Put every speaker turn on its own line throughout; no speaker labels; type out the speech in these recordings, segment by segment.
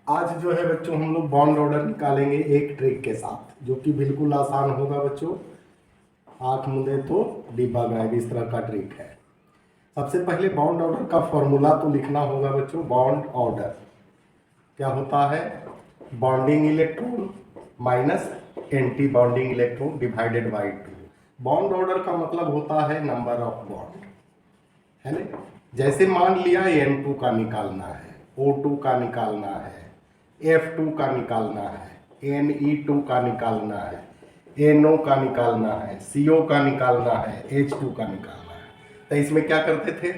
आज जो है बच्चों हम लोग बॉन्ड ऑर्डर निकालेंगे एक ट्रिक के साथ, जो कि बिल्कुल आसान होगा बच्चों। आंख मूंदे तो डिब्बा गायब, इस तरह का ट्रिक है। सबसे पहले बॉन्ड ऑर्डर का फॉर्मूला तो लिखना होगा बच्चों। बॉन्ड ऑर्डर क्या होता है? Bonding electron minus anti bonding electron divided by 2। Bond order का मतलब होता है नंबर ऑफ बॉन्ड, है ना। जैसे मान लिया N2 का निकालना है, O2 का निकालना है, F2 का निकालना है, Ne2 का निकालना है, NO का निकालना है, CO का निकालना है, H2 का निकालना है। तो इसमें क्या करते थे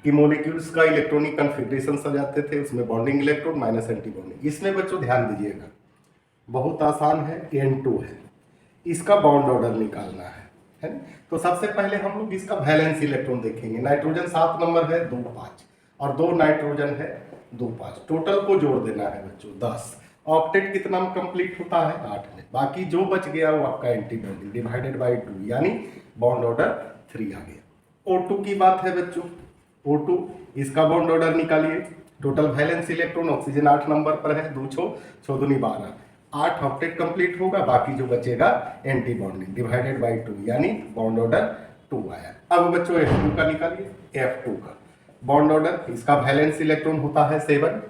कि मोलिक्यूल्स का इलेक्ट्रॉनिक कन्फिग्रेशन सजाते थे, उसमें bonding electron minus anti bonding. इसमें बच्चों ध्यान दीजिएगा, बहुत आसान है। N2 है, इसका बॉन्ड ऑर्डर निकालना है ना। तो सबसे पहले हम लोग इसका वैलेंस इलेक्ट्रॉन देखेंगे। नाइट्रोजन 7 नंबर है 2 5 और 2 नाइट्रोजन है 2 5, टोटल को जोड़ देना है बच्चों 10। ऑक्टेट कितना कंप्लीट होता है? 8 में। बाकी जो बच गया वो आपका एंटी बॉन्डिंग डिवाइडेड बाई 2, यानी बॉन्ड ऑर्डर 3 आ गया। O2 की बात है बच्चों, O2 इसका बॉन्ड ऑर्डर निकालिए। Total valence electron oxygen 8 number पर है, 2 6 6 दूनी 12, 8 ऑक्टेट कंप्लीट होगा, बाकी जो बचेगा एंटी बॉन्डिंग डिवाइडेड बाई 2, यानी बॉन्ड ऑर्डर 2 आया। अब बच्चों F2 का निकालिए। F2 का बॉन्ड ऑर्डर, इसका वैलेंस इलेक्ट्रॉन होता है 7,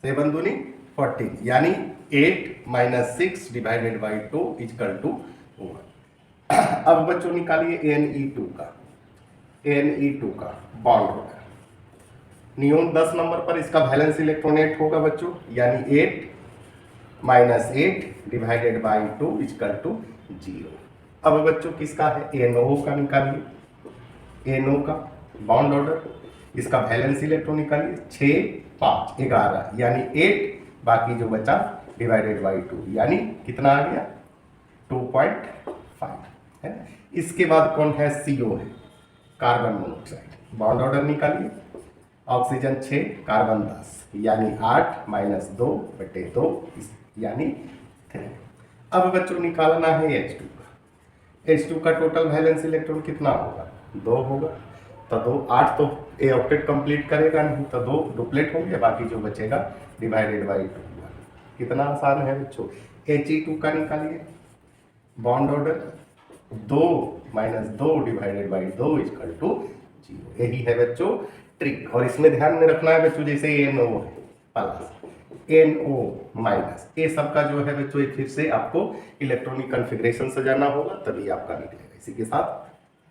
7 दूनी 14, यानी 8 minus 6 divided by 2 equal to 1। अब बच्चों निकालिए Ne2 का। Ne2 का बॉन्ड ऑर्डर, नियोन 10 नंबर पर, इसका वैलेंस इलेक्ट्रॉन 8 होगा बच्चों, यानी 8 minus 8 divided by 2 equal to 0। अब बच्चों किसका है? NO का निकालिए। NO का बॉन्ड ऑर्डर, इसका वैलेंस इलेक्ट्रॉन निकालिए। 6 5 11, यानी 8, बाकी जो बचा डिवाइडेड बाई 2, यानी कितना आ गया? 2.5 है। इसके बाद कौन है? CO है, कार्बन मोनोऑक्साइड। बॉन्ड ऑर्डर निकालिए। ऑक्सीजन 6, कार्बन 10, यानी 8 माइनस 2 बटे 2, यानी 3। अब बच्चों निकालना है H2 का। H2 का टोटल वैलेंस इलेक्ट्रॉन कितना होगा? 2 होगा। तो 2 8 तो ए ऑक्टेट कंप्लीट करेगा नहीं, तो 2 डुप्लेट होंगे, बाकी जो बचेगा डिवाइडेड बाई 2। कितना आसान है बच्चों। He2 का निकालिए। Bond order 2 minus 2 divided by 2 equal to 0। यही है बच्चों ट्रिक। और इसमें ध्यान में रखना है बच्चों, जैसे NO है प्लस NO माइनस, ये सबका जो है बच्चों फिर से आपको इलेक्ट्रॉनिक कॉन्फ़िगरेशन सजाना होगा, तभी आपका निकलेगा। इसी के साथ